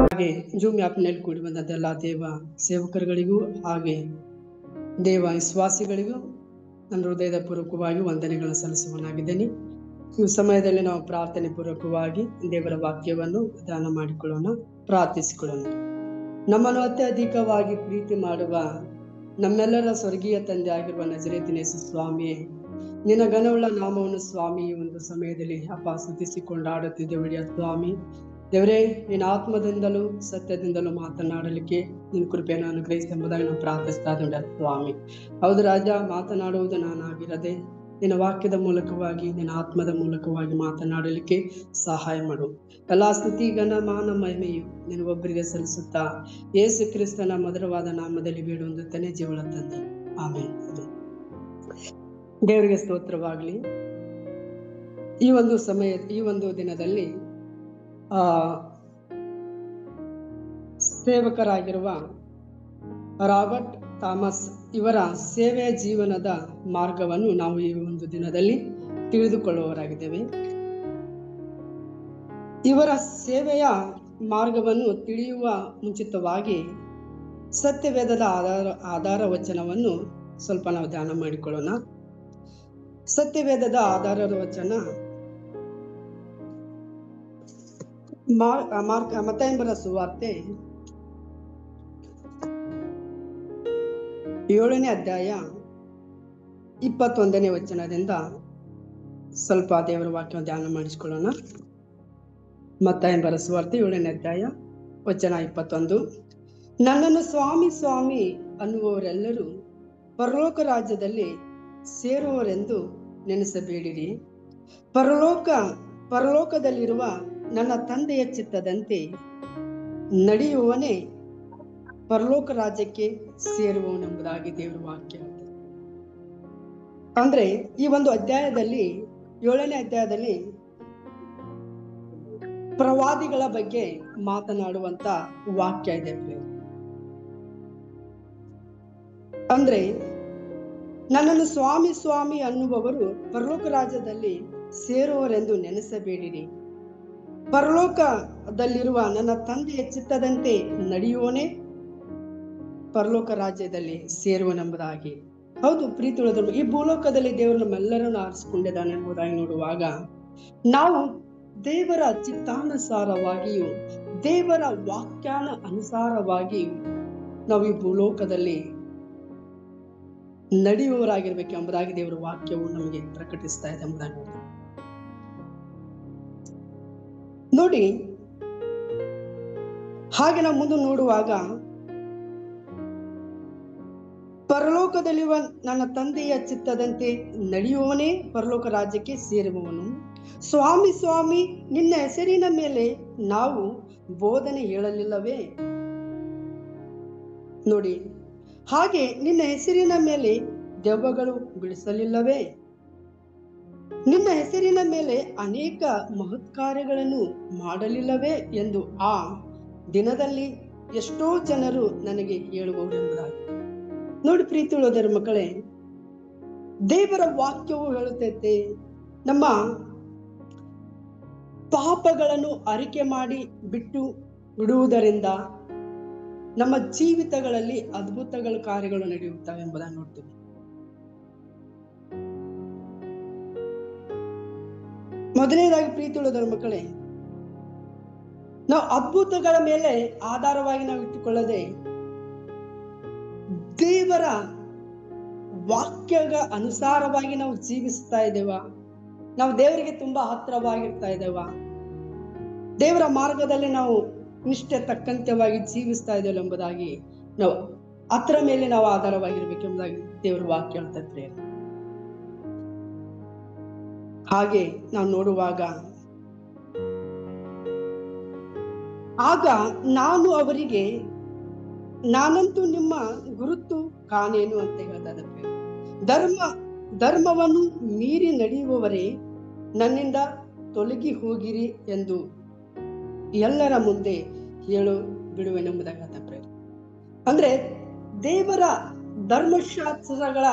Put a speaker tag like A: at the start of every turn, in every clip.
A: ಹಾಗೆ ಜೂಮ್ ಆ್ಯಪ್ನಲ್ಲಿ ಕೂಡಿ ಬಂದದ್ದೆಲ್ಲ ದೇವ ಸೇವಕರುಗಳಿಗೂ ಹಾಗೆ ದೇವ ವಿಶ್ವಾಸಿಗಳಿಗೂ ನನ್ನ ಹೃದಯದ ಪೂರ್ವಕವಾಗಿ ವಂದನೆಗಳನ್ನು ಸಲ್ಲಿಸುವನಾಗಿದ್ದೇನೆ. ಈ ಸಮಯದಲ್ಲಿ ನಾವು ಪ್ರಾರ್ಥನೆ ಪೂರ್ವಕವಾಗಿ ದೇವರ ವಾಕ್ಯವನ್ನು ಧ್ಯಾನ ಮಾಡಿಕೊಳ್ಳೋಣ, ಪ್ರಾರ್ಥಿಸಿಕೊಳ್ಳೋಣ. ನಮ್ಮನ್ನು ಅತ್ಯಧಿಕವಾಗಿ ಪ್ರೀತಿ ಮಾಡುವ ನಮ್ಮೆಲ್ಲರ ಸ್ವರ್ಗೀಯ ತಂದೆ ಆಗಿರುವ ನಜರೇತಿನ ಯೇಸು ಸ್ವಾಮಿಯೇ, ನಿನ್ನ ಘನವುಳ್ಳ ನಾಮವನ್ನು ಸ್ವಾಮಿ ಈ ಒಂದು ಸಮಯದಲ್ಲಿ ಅಪ್ಪ ಸ್ತುತಿಸಿಕೊಂಡಾಡುತ್ತಿದ್ದೇವೆ ಸ್ವಾಮಿ. ದೇವರೇ, ನಿನ್ನ ಆತ್ಮದಿಂದಲೂ ಸತ್ಯದಿಂದಲೂ ಮಾತನಾಡಲಿಕ್ಕೆ ನಿನ್ನ ಕೃಪೆಯನ್ನು ಅನುಗ್ರಹಿಸಿ ಎಂಬುದಾಗಿ ನಾವು ಪ್ರಾರ್ಥಿಸ್ತಾ ಇದ್ದೇವೆ ಸ್ವಾಮಿ. ಹೌದು ರಾಜ, ಮಾತನಾಡುವುದು ನಾನಾಗಿರದೆ ನಿನ್ನ ವಾಕ್ಯದ ಮೂಲಕವಾಗಿ ನಿನ್ನ ಆತ್ಮದ ಮೂಲಕವಾಗಿ ಮಾತನಾಡಲಿಕ್ಕೆ ಸಹಾಯ ಮಾಡು. ಎಲ್ಲಾ ಸ್ತುತಿ ಘನ ಮಾನ ಮಹಿಮೆಯು ನಿನ್ನ ಒಬ್ಬರಿಗೆ ಸಲ್ಲಿಸುತ್ತಾ ಯೇಸು ಕ್ರಿಸ್ತನ ಮಧುರವಾದ ನಾಮದಲ್ಲಿ ಬೇಡುವಂತಾನೆ ಜೀವಳ ತಂದೆ, ಆಮೇಲೆ. ದೇವರಿಗೆ ಸ್ತೋತ್ರವಾಗಲಿ. ಈ ಒಂದು ದಿನದಲ್ಲಿ ಸೇವಕರಾಗಿರುವ ರಾಬರ್ಟ್ ಥಾಮಸ್ ಇವರ ಸೇವೆಯ ಜೀವನದ ಮಾರ್ಗವನ್ನು ನಾವು ಈ ಒಂದು ದಿನದಲ್ಲಿ ತಿಳಿದುಕೊಳ್ಳುವವರಾಗಿದ್ದೇವೆ. ಇವರ ಸೇವೆಯ ಮಾರ್ಗವನ್ನು ತಿಳಿಯುವ ಮುಂಚಿತವಾಗಿ ಸತ್ಯವೇದದ ಆಧಾರ ವಚನವನ್ನು ಸ್ವಲ್ಪ ನಾವು ಧ್ಯಾನ ಮಾಡಿಕೊಳ್ಳೋಣ. ಸತ್ಯವೇದದ ಆಧಾರದ ವಚನ ಮತ್ತಾಯನ ಸುವಾರ್ತೆ 7ನೇ ಅಧ್ಯಾಯ 21ನೇ ವಚನದಿಂದ ಸ್ವಲ್ಪ ದೇವರ ವಾಕ್ಯ ಧ್ಯಾನ ಮಾಡಿಸಿಕೊಳ್ಳೋಣ. ಮತ್ತಾಯನ ಸುವಾರ್ತೆ 7ನೇ ಅಧ್ಯಾಯ ವಚನ 21. ನನ್ನನ್ನು ಸ್ವಾಮಿ ಸ್ವಾಮಿ ಅನ್ನುವವರೆಲ್ಲರೂ ಪರಲೋಕ ರಾಜ್ಯದಲ್ಲಿ ಸೇರುವರೆಂದು ನೆನೆಸಬೇಡಿರಿ. ಪರಲೋಕದಲ್ಲಿರುವ ನನ್ನ ತಂದೆಯ ಚಿತ್ತದಂತೆ ನಡೆಯುವವನೇ ಪರಲೋಕ ರಾಜ್ಯಕ್ಕೆ ಸೇರುವವನೆಂಬುದಾಗಿ ದೇವರ ವಾಕ್ಯ. ಅಂದ್ರೆ ಈ ಒಂದು ಅಧ್ಯಾಯದಲ್ಲಿ 7ನೇ ಅಧ್ಯಾಯದಲ್ಲಿ ಪ್ರವಾದಿಗಳ ಬಗ್ಗೆ ಮಾತನಾಡುವಂತ ವಾಕ್ಯ ಇದೆ. ಅಂದ್ರೆ ನನ್ನನ್ನು ಸ್ವಾಮಿ ಸ್ವಾಮಿ ಅನ್ನುವವರು ಪರಲೋಕ ರಾಜ್ಯದಲ್ಲಿ ಸೇರುವರೆಂದು ನೆನೆಸಬೇಡಿರಿ. ಪರಲೋಕದಲ್ಲಿರುವ ನನ್ನ ತಂದೆಯ ಚಿತ್ತದಂತೆ ನಡೆಯುವನೇ ಪರಲೋಕ ರಾಜ್ಯದಲ್ಲಿ ಸೇರುವನೆಂಬುದಾಗಿ. ಹೌದು ಪ್ರೀತಿಯುಳ್ಳವರು, ಈ ಭೂಲೋಕದಲ್ಲಿ ದೇವರು ನಮ್ಮೆಲ್ಲರನ್ನು ಆರಿಸಿಕೊಂಡಿದ್ದಾನೆ ಎಂಬುದಾಗಿ ನೋಡುವಾಗ ನಾವು ದೇವರ ಚಿತ್ತಾನುಸಾರವಾಗಿಯೂ ದೇವರ ವಾಕ್ಯಾನ ಅನುಸಾರವಾಗಿಯೂ ನಾವು ಈ ಭೂಲೋಕದಲ್ಲಿ ನಡೆಯುವವರಾಗಿರ್ಬೇಕು ಎಂಬುದಾಗಿ ದೇವರ ವಾಕ್ಯವು ನಮಗೆ ಪ್ರಕಟಿಸ್ತಾ ಇದೆ ಎಂಬುದಾಗಿ ನೋಡಿ. ಹಾಗೆ ನಾವು ಮುಂದೆ ನೋಡುವಾಗ ಪರಲೋಕದಲ್ಲಿರುವ ನನ್ನ ತಂದೆಯ ಚಿತ್ತದಂತೆ ನಡೆಯುವವನೇ ಪರಲೋಕ ರಾಜ್ಯಕ್ಕೆ ಸೇರುವವನು. ಸ್ವಾಮಿ ಸ್ವಾಮಿ ನಿನ್ನ ಹೆಸರಿನ ಮೇಲೆ ನಾವು ಬೋಧನೆ ಹೇಳಲಿಲ್ಲವೇ? ನೋಡಿ, ಹಾಗೆ ನಿನ್ನ ಹೆಸರಿನ ಮೇಲೆ ದೆವ್ವಗಳು ಬಿಡಿಸಲಿಲ್ಲವೇ? ನಿನ್ನ ಹೆಸರಿನ ಮೇಲೆ ಅನೇಕ ಮಹತ್ಕಾರ್ಯಗಳನ್ನು ಮಾಡಲಿಲ್ಲವೇ ಎಂದು ಆ ದಿನದಲ್ಲಿ ಎಷ್ಟೋ ಜನರು ನನಗೆ ಹೇಳುವವರೆಂಬುದಾಗಿ. ನೋಡಿ ಪ್ರೀತಿಯುಳ್ಳವರ ಮಕ್ಕಳೇ, ದೇವರ ವಾಕ್ಯವು ಹೇಳುತ್ತೈತೆ, ನಮ್ಮ ಪಾಪಗಳನ್ನು ಅರಿಕೆ ಮಾಡಿ ಬಿಟ್ಟು ಬಿಡುವುದರಿಂದ ನಮ್ಮ ಜೀವಿತಗಳಲ್ಲಿ ಅದ್ಭುತಗಳ ಕಾರ್ಯಗಳು ನಡೆಯುತ್ತವೆ ಎಂಬುದನ್ನು ನೋಡ್ತೀವಿ. ಮೊದಲನೇದಾಗಿ ಪ್ರೀತಿಯುಳ್ಳವರ ಮಕ್ಕಳೇ, ನಾವು ಅದ್ಭುತಗಳ ಮೇಲೆ ಆಧಾರವಾಗಿ ನಾವು ಇಟ್ಟುಕೊಳ್ಳದೆ ದೇವರ ವಾಕ್ಯದ ಅನುಸಾರವಾಗಿ ನಾವು ಜೀವಿಸ್ತಾ ಇದ್ದೇವ? ನಾವು ದೇವರಿಗೆ ತುಂಬಾ ಹತ್ತಿರವಾಗಿರ್ತಾ ಇದ್ದೇವ? ದೇವರ ಮಾರ್ಗದಲ್ಲಿ ನಾವು ನಿಷ್ಠೆ ತಕ್ಕಂತೆವಾಗಿ ಜೀವಿಸ್ತಾ ಇದ್ದೇವೆ ಎಂಬುದಾಗಿ ನಾವು ಅದರ ಮೇಲೆ ನಾವು ಆಧಾರವಾಗಿರ್ಬೇಕೆಂಬುದಾಗಿ ದೇವರ ವಾಕ್ಯ ಹೇಳ್ತೈತೆ. ಹಾಗೆ ನಾವು ನೋಡುವಾಗ ಆಗ ನಾನು ಅವರಿಗೆ ನಾನಂತೂ ನಿಮ್ಮ ಗುರುತು ಕಾಣೇನು ಅಂತ ಹೇಳ್ತಾರೆ. ಧರ್ಮವನ್ನು ಮೀರಿ ನಡೆಯುವವರೇ ನನ್ನಿಂದ ತೊಲಗಿ ಹೋಗಿರಿ ಎಂದು ಎಲ್ಲರ ಮುಂದೆ ಹೇಳು ಬಿಡುವೆನೆಂಬುದಾಗಿ. ಅಂದ್ರೆ ದೇವರ ಧರ್ಮಶಾಸ್ತ್ರಗಳ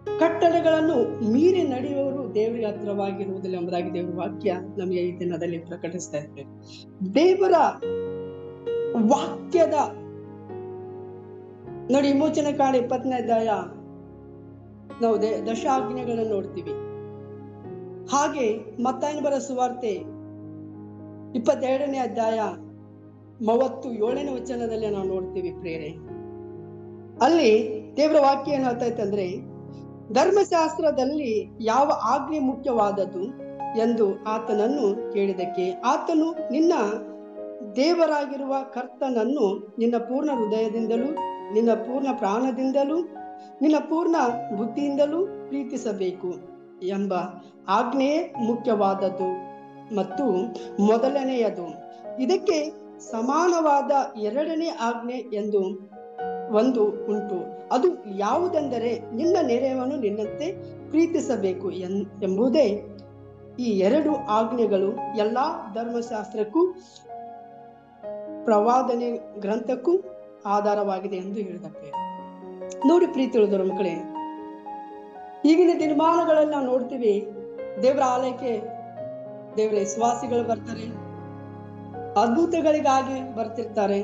A: ಕಟ್ಟಳೆಗಳನ್ನು ಮೀರಿ ನಡೆಯುವವರು ದೇವರಿಗೆ ಹತ್ತಿರವಾಗಿರುವುದಿಲ್ಲ ಎಂಬುದಾಗಿ ದೇವರ ವಾಕ್ಯ ನಮಗೆ ಈ ದಿನದಲ್ಲಿ ಪ್ರಕಟಿಸ್ತಾ ಇದ್ದೇವೆ. ದೇವರ ವಾಕ್ಯದ ನೋಡಿ, ವಿಮೋಚನೆ ಕಾಂಡ 20ನೇ ಅಧ್ಯಾಯ ನಾವು ದಶಾಜ್ಞೆಗಳನ್ನು ನೋಡ್ತೀವಿ. ಹಾಗೆ ಮತ್ತಾಯನ ಬರೆದ ಸುವಾರ್ತೆ 22ನೇ ಅಧ್ಯಾಯ 37ನೇ ವಚನದಲ್ಲಿ ನಾವು ನೋಡ್ತೀವಿ ಪ್ರೇರೆ. ಅಲ್ಲಿ ದೇವರ ವಾಕ್ಯ ಏನ್ ಹೇಳ್ತಾ ಇತ್ತಂದ್ರೆ, ಧರ್ಮಶಾಸ್ತ್ರದಲ್ಲಿ ಯಾವ ಆಜ್ಞೆ ಮುಖ್ಯವಾದದ್ದು ಎಂದು ಆತನನ್ನು ಕೇಳಿದಕ್ಕೆ ಆತನು, ನಿನ್ನ ದೇವರಾಗಿರುವ ಕರ್ತನನ್ನು ನಿನ್ನ ಪೂರ್ಣ ಹೃದಯದಿಂದಲೂ, ನಿನ್ನ ಪೂರ್ಣ ಪ್ರಾಣದಿಂದಲೂ, ನಿನ್ನ ಪೂರ್ಣ ಬುದ್ಧಿಯಿಂದಲೂ ಪ್ರೀತಿಸಬೇಕು ಎಂಬ ಆಜ್ಞೆಯೇ ಮುಖ್ಯವಾದದ್ದು ಮತ್ತು ಮೊದಲನೆಯದು. ಇದಕ್ಕೆ ಸಮಾನವಾದ ಎರಡನೇ ಆಜ್ಞೆ ಎಂದು ಒಂದು ಉಂಟು. ಅದು ಯಾವುದೆಂದರೆ, ನಿನ್ನ ನೆರೆಯವನು ನಿನ್ನಂತೆ ಪ್ರೀತಿಸಬೇಕು ಎಂಬುದೇ. ಈ ಎರಡು ಆಜ್ಞೆಗಳು ಎಲ್ಲಾ ಧರ್ಮಶಾಸ್ತ್ರಕ್ಕೂ ಪ್ರವಾದನೆ ಗ್ರಂಥಕ್ಕೂ ಆಧಾರವಾಗಿದೆ ಎಂದು ಹೇಳಿದಕ್ಕೆ. ನೋಡಿ ಪ್ರೀತಿ ಉಳಿದವರ ಮಕ್ಕಳೇ, ಈಗಿನ ದಿನಮಾನಗಳಲ್ಲಿ ನಾವು ನೋಡ್ತೀವಿ, ದೇವರ ಆಲಯಕ್ಕೆ ದೇವರ ವಿಶ್ವಾಸಿಗಳು ಬರ್ತಾರೆ, ಅದ್ಭುತಗಳಿಗಾಗಿ ಬರ್ತಿರ್ತಾರೆ.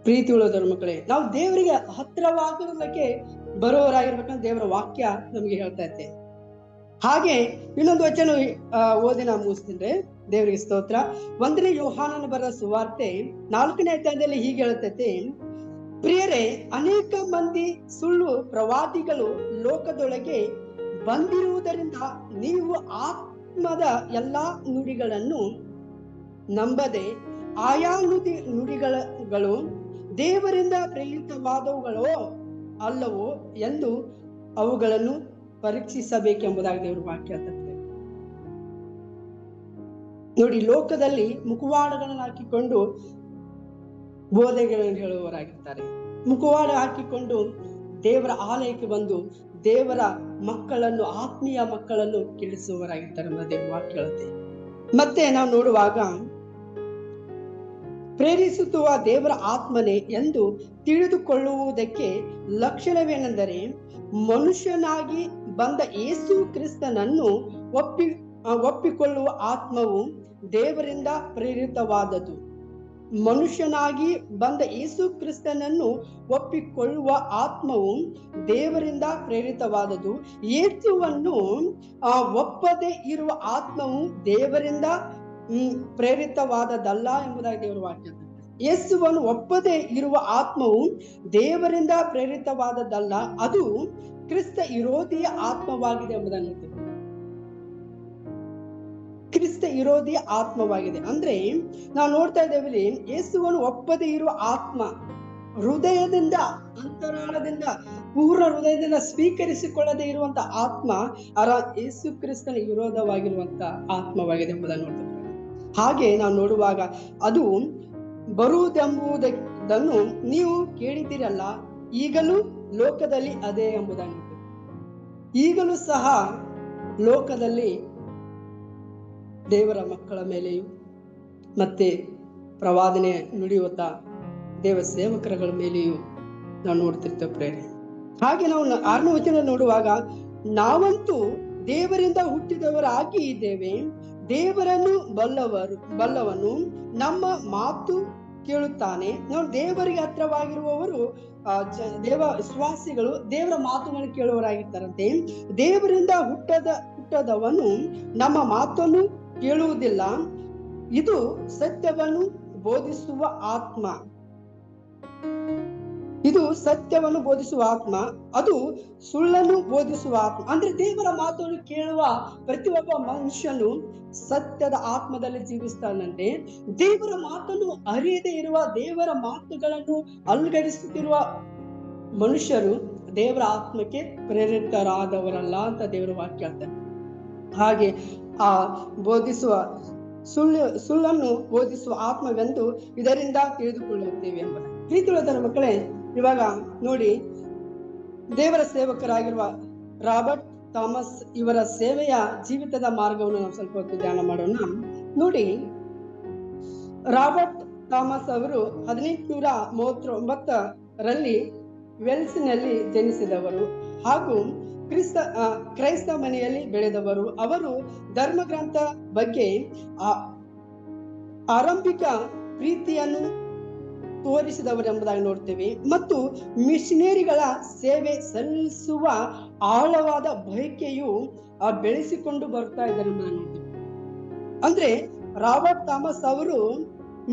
A: ಪ್ರೀತಿ ಉಳಿದವರ ಮಕ್ಕಳೇ, ನಾವು ದೇವರಿಗೆ ಹತ್ತಿರವಾಗಿರೋದಕ್ಕೆ ಬರುವವರಾಗಿರ್ಬೇಕಂತ ದೇವರ ವಾಕ್ಯ ನಮಗೆ ಹೇಳ್ತಾ ಇತ್ತೆ. ಹಾಗೆ ಇನ್ನೊಂದು ವಚನ ಓದಿ ನಾವು ಮುಗಿಸ್ತೀನಿ. ದೇವರಿಗೆ ಸ್ತೋತ್ರ. 1ನೇ ಯೋಹಾನನ ಬರೆದ ಸುವಾರ್ತೆ 4ನೇ ಅಧ್ಯಾಯದಲ್ಲಿ ಹೀಗೆ ಹೇಳ್ತೈತೆ, ಪ್ರಿಯರೇ, ಅನೇಕ ಮಂದಿ ಸುಳ್ಳು ಪ್ರವಾದಿಗಳು ಲೋಕದೊಳಗೆ ಬಂದಿರುವುದರಿಂದ ನೀವು ಆತ್ಮದ ಎಲ್ಲಾ ನುಡಿಗಳನ್ನು ನಂಬದೆ ಆಯಾ ನುಡಿಗಳು ದೇವರಿಂದ ಪ್ರೇರಿತವಾದವುಗಳೋ ಅಲ್ಲವೋ ಎಂದು ಅವುಗಳನ್ನು ಪರೀಕ್ಷಿಸಬೇಕೆಂಬುದಾಗಿ ದೇವರ ವಾಕ್ಯ ಹೇಳ್ತದೆ. ನೋಡಿ, ಲೋಕದಲ್ಲಿ ಮುಖವಾಡಗಳನ್ನು ಹಾಕಿಕೊಂಡು ಬೋಧೆಗಳನ್ನು ಹೇಳುವವರಾಗಿರ್ತಾರೆ. ಮುಖವಾಡ ಹಾಕಿಕೊಂಡು ದೇವರ ಆಲಯಕ್ಕೆ ಬಂದು ದೇವರ ಮಕ್ಕಳನ್ನು, ಆತ್ಮೀಯ ಮಕ್ಕಳನ್ನು ಕೆಡಿಸುವವರಾಗಿರ್ತಾರೆ ಎಂಬ ದೇವರ ವಾಕ್ಯ ಹೇಳುತ್ತೆ. ಮತ್ತೆ ನಾವು ನೋಡುವಾಗ, ಪ್ರೇರಿಸುವ ದೇವರ ಆತ್ಮನೇ ಎಂದು ತಿಳಿದುಕೊಳ್ಳುವುದಕ್ಕೆ ಲಕ್ಷಣವೇನೆಂದರೆ, ಮನುಷ್ಯನಾಗಿ ಬಂದ ಯೇಸು ಕ್ರಿಸ್ತನನ್ನು ಒಪ್ಪಿಕೊಳ್ಳುವ ಆತ್ಮವು ದೇವರಿಂದ ಪ್ರೇರಿತವಾದದ್ದು. ಮನುಷ್ಯನಾಗಿ ಬಂದ ಯೇಸು ಕ್ರಿಸ್ತನನ್ನು ಒಪ್ಪಿಕೊಳ್ಳುವ ಆತ್ಮವು ದೇವರಿಂದ ಪ್ರೇರಿತವಾದದ್ದು. ಯೇಸುವನ್ನು ಒಪ್ಪದೆ ಇರುವ ಆತ್ಮವು ದೇವರಿಂದ ಪ್ರೇರಿತವಾದದಲ್ಲ ಎಂಬುದಾಗಿ ದೇವರ ವಾಕ್ಯ. ಯೇಸುವನ್ನು ಒಪ್ಪದೆ ಇರುವ ಆತ್ಮವು ದೇವರಿಂದ ಪ್ರೇರಿತವಾದದ್ದಲ್ಲ, ಅದು ಕ್ರಿಸ್ತ ವಿರೋಧಿಯ ಆತ್ಮವಾಗಿದೆ ಎಂಬುದನ್ನು ಕ್ರಿಸ್ತ ವಿರೋಧಿಯ ಆತ್ಮವಾಗಿದೆ. ಅಂದ್ರೆ ನಾವು ನೋಡ್ತಾ ಇದ್ದೇವೆ, ಯೇಸುವನ್ನು ಒಪ್ಪದೆ ಇರುವ ಆತ್ಮ ಹೃದಯದಿಂದ, ಅಂತರಾಳದಿಂದ, ಪೂರ್ಣ ಹೃದಯದಿಂದ ಸ್ವೀಕರಿಸಿಕೊಳ್ಳದೆ ಇರುವಂತ ಆತ್ಮ ಯೇಸು ಕ್ರಿಸ್ತನ ವಿರೋಧವಾಗಿರುವಂತ ಆತ್ಮವಾಗಿದೆ ಎಂಬುದನ್ನು ನೋಡ್ತೇವೆ. ಹಾಗೆ ನಾವು ನೋಡುವಾಗ, ಅದು ಬರುವುದೆಂಬುದನ್ನು ನೀವು ಕೇಳಿದ್ದೀರಲ್ಲ, ಈಗಲೂ ಲೋಕದಲ್ಲಿ ಅದೇ ಎಂಬುದನ್ನು. ಈಗಲೂ ಸಹ ಲೋಕದಲ್ಲಿ ದೇವರ ಮಕ್ಕಳ ಮೇಲೆಯೂ ಮತ್ತೆ ಪ್ರವಾದನೆ ನುಡಿಯುವಂತ ದೇವ ಸೇವಕರುಗಳ ಮೇಲೆಯೂ ನಾವು ನೋಡ್ತಿರ್ತೇವೆ ಪ್ರೇರಣೆ. ಹಾಗೆ ನಾವು 6ನೇ ವಚನ ನೋಡುವಾಗ, ನಾವಂತೂ ದೇವರಿಂದ ಹುಟ್ಟಿದವರಾಗಿ ಇದ್ದೇವೆ, ದೇವರನ್ನು ಬಲ್ಲವನು ನಮ್ಮ ಮಾತು ಕೇಳುತ್ತಾನೆ. ನಾವು ದೇವರಿಗೆ ಹತ್ರವಾಗಿರುವವರು, ದೇವ ವಿಶ್ವಾಸಿಗಳು ದೇವರ ಮಾತುಗಳನ್ನು ಕೇಳುವವರಾಗಿರ್ತಾರಂತೆ. ದೇವರಿಂದ ಹುಟ್ಟದವನು ನಮ್ಮ ಮಾತನ್ನು ಕೇಳುವುದಿಲ್ಲ. ಇದು ಸತ್ಯವನ್ನು ಬೋಧಿಸುವ ಆತ್ಮ, ಇದು ಸತ್ಯವನ್ನು ಬೋಧಿಸುವ ಆತ್ಮ, ಅದು ಸುಳ್ಳನ್ನು ಬೋಧಿಸುವ ಆತ್ಮ. ಅಂದ್ರೆ ದೇವರ ಮಾತನ್ನು ಕೇಳುವ ಪ್ರತಿಯೊಬ್ಬ ಮನುಷ್ಯನು ಸತ್ಯದ ಆತ್ಮದಲ್ಲಿ ಜೀವಿಸ್ತಾನಂತೆ. ದೇವರ ಮಾತನ್ನು ಅರಿಯದೇ ಇರುವ, ದೇವರ ಮಾತುಗಳನ್ನು ಅಲ್ಗಡಿಸುತ್ತಿರುವ ಮನುಷ್ಯರು ದೇವರ ಆತ್ಮಕ್ಕೆ ಪ್ರೇರಿತರಾದವರಲ್ಲ ಅಂತ ದೇವರ ವಾಕ್ಯ ಹೇಳ್ತಾರೆ. ಹಾಗೆ ಆ ಬೋಧಿಸುವ ಸುಳ್ಳನ್ನು ಬೋಧಿಸುವ ಆತ್ಮವೆಂದು ಇದರಿಂದ ತಿಳಿದುಕೊಳ್ಳುತ್ತೇವೆ ಎಂಬ. ಪ್ರೀತಿಯುಳ್ಳ ಮಕ್ಕಳೇ, ಇವಾಗ ನೋಡಿ, ದೇವರ ಸೇವಕರಾಗಿರುವ ರಾಬರ್ಟ್ ಥಾಮಸ್ ಇವರ ಸೇವೆಯ ಜೀವಿತದ ಮಾರ್ಗವನ್ನು ನಾವು ಸ್ವಲ್ಪ ಹೊತ್ತು ಧ್ಯಾನ ಮಾಡೋಣ. ನೋಡಿ, ರಾಬರ್ಟ್ ಥಾಮಸ್ ಅವರು 1839ರಲ್ಲಿ ವೆಲ್ಸ್ನಲ್ಲಿ ಜನಿಸಿದವರು ಹಾಗೂ ಕ್ರೈಸ್ತ ಮನೆಯಲ್ಲಿ ಬೆಳೆದವರು. ಅವರು ಧರ್ಮಗ್ರಂಥ ಬಗ್ಗೆ ಆರಂಭಿಕ ಪ್ರೀತಿಯನ್ನು ತೋರಿಸಿದವರೆಂಬುದಾಗಿ ನೋಡ್ತೇವೆ ಮತ್ತು ಮಿಷನರಿಗಳ ಸೇವೆ ಸಲ್ಲಿಸುವ ಆಳವಾದ ಬಯಕೆಯು ಬೆಳೆಸಿಕೊಂಡು ಬರ್ತಾ ಇದ್ದಾರೆ ಎಂಬುದಾಗಿ ನೋಡ್ತೇವೆ. ಅಂದ್ರೆ ರಾಬರ್ಟ್ ಥಾಮಸ್ ಅವರು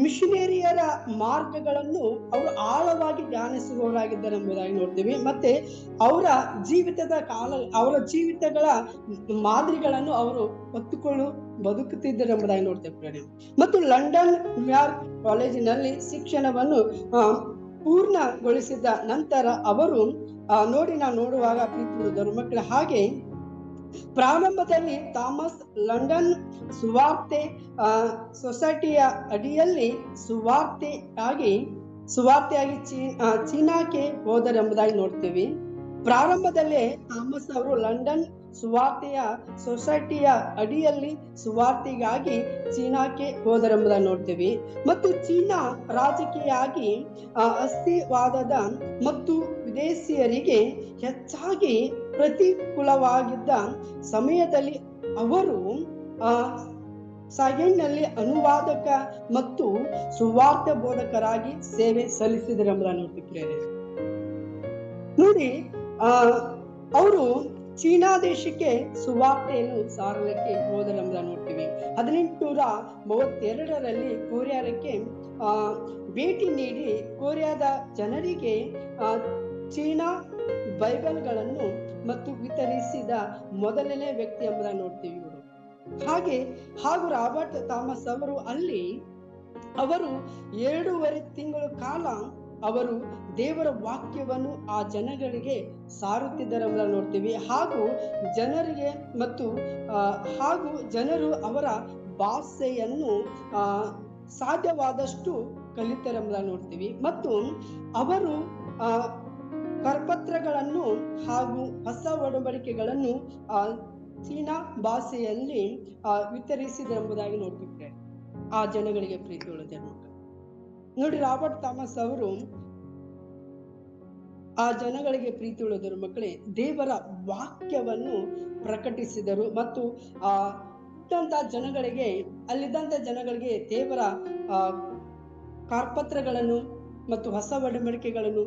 A: ಮಿಷನರಿಯರ ಮಾರ್ಗಗಳನ್ನು ಅವರು ಆಳವಾಗಿ ಧ್ಯಾನಿಸುವವರಾಗಿದ್ದಾರೆ ಎಂಬುದಾಗಿ ನೋಡ್ತೀವಿ. ಮತ್ತೆ ಅವರ ಜೀವಿತಗಳ ಮಾದರಿಗಳನ್ನು ಅವರು ಹೊತ್ತುಕೊಂಡು ಬದುಕುತ್ತಿದ್ದರು ಎಂಬುದಾಗಿ ನೋಡ್ತೇವೆ. ಮತ್ತು ಲಂಡನ್ ನ್ಯೂಯಾರ್ಕ್ ಕಾಲೇಜಿನಲ್ಲಿ ಶಿಕ್ಷಣವನ್ನು ಪೂರ್ಣಗೊಳಿಸಿದ ನಂತರ ಅವರು ನೋಡುವಾಗ ಪ್ರೀತಿಯುಳ್ಳವರು ಮಕ್ಕಳು, ಹಾಗೆ ಪ್ರಾರಂಭದಲ್ಲಿ ಥಾಮಸ್ ಲಂಡನ್ ಸುವಾರ್ತೆ ಸೊಸೈಟಿಯ ಅಡಿಯಲ್ಲಿ ಸುವಾರ್ತೆಯಾಗಿ ಚೀನಾಕ್ಕೆ ಹೋದರೆಂಬುದಾಗಿ ನೋಡ್ತೀವಿ. ಪ್ರಾರಂಭದಲ್ಲೇ ಥಾಮಸ್ ಅವರು ಲಂಡನ್ ಸುವಾರ್ತೆಯ ಸೊಸೈಟಿಯ ಅಡಿಯಲ್ಲಿ ಸುವಾರ್ತೆಗಾಗಿ ಚೀನಾಕ್ಕೆ ಹೋದರೆಂಬುದಾಗಿ ನೋಡ್ತೀವಿ. ಮತ್ತು ಚೀನಾ ರಾಜಕೀಯವಾಗಿ ಅಸ್ಥಿವಾದದ ಮತ್ತು ವಿದೇಶಿಯರಿಗೆ ಹೆಚ್ಚಾಗಿ ಪ್ರತಿಕೂಲವಾಗಿದ್ದ ಸಮಯದಲ್ಲಿ ಅವರು ಸಾಗೇನ್ನಲ್ಲಿ ಅನುವಾದಕ ಮತ್ತು ಸುವಾರ್ತೆ ಬೋಧಕರಾಗಿ ಸೇವೆ ಸಲ್ಲಿಸಿದರೆಂಬುದನ್ನು ನೋಡ್ತಿದ್ದೇವೆ. ನೋಡಿ, ಅವರು ಚೀನಾ ದೇಶಕ್ಕೆ ಸುವಾರ್ತೆಯನ್ನು ಸಾರಲಿಕ್ಕೆ ಹೋದರೆಂಬುದನ್ನು ನೋಡ್ತೀವಿ. 1832ರಲ್ಲಿ ಕೊರಿಯಾಕ್ಕೆ ಭೇಟಿ ನೀಡಿ ಕೊರಿಯಾದ ಜನರಿಗೆ ಚೀನಾ ಬೈಬಲ್ಗಳನ್ನು ಮತ್ತು ವಿತರಿಸಿದ ಮೊದಲನೇ ವ್ಯಕ್ತಿ ಎಂಬುದನ್ನು ನೋಡ್ತೀವಿ ಇವರು. ಹಾಗೂ ರಾಬರ್ಟ್ ಥಾಮಸ್ ಅವರು ಅವರು 2.5 ತಿಂಗಳ ಕಾಲ ಅವರು ದೇವರ ವಾಕ್ಯವನ್ನು ಆ ಜನಗಳಿಗೆ ಸಾರುತ್ತಿದ್ದರೆಂಬುದನ್ನು ನೋಡ್ತೀವಿ. ಹಾಗೂ ಜನರು ಅವರ ಭಾಷೆಯನ್ನು ಸಾಧ್ಯವಾದಷ್ಟು ಕಲಿತರೆಂಬುದನ್ನು ನೋಡ್ತೀವಿ. ಮತ್ತು ಅವರು ಕರಪತ್ರಗಳನ್ನು ಹಾಗೂ ಹೊಸ ಒಡಂಬಡಿಕೆಗಳನ್ನು ಚೀನಾ ಭಾಷೆಯಲ್ಲಿ ವಿತರಿಸಿದರೆಂಬುದಾಗಿ ನೋಡ್ತಿದ್ದೆ ಆ ಜನಗಳಿಗೆ. ಪ್ರೀತಿಯುಳ್ಳ ಜನರು ನೋಡಿ, ರಾಬರ್ಟ್ ಥಾಮಸ್ ಅವರು ಆ ಜನಗಳಿಗೆ, ಪ್ರೀತಿಯುಳ್ಳದರು ಮಕ್ಕಳೇ, ದೇವರ ವಾಕ್ಯವನ್ನು ಪ್ರಕಟಿಸಿದರು. ಮತ್ತು ಅಲ್ಲಿದ್ದಂತ ಜನಗಳಿಗೆ ದೇವರ ಕರಪತ್ರಗಳನ್ನು ಮತ್ತು ಹೊಸ ಒಡಂಬಡಿಕೆಗಳನ್ನು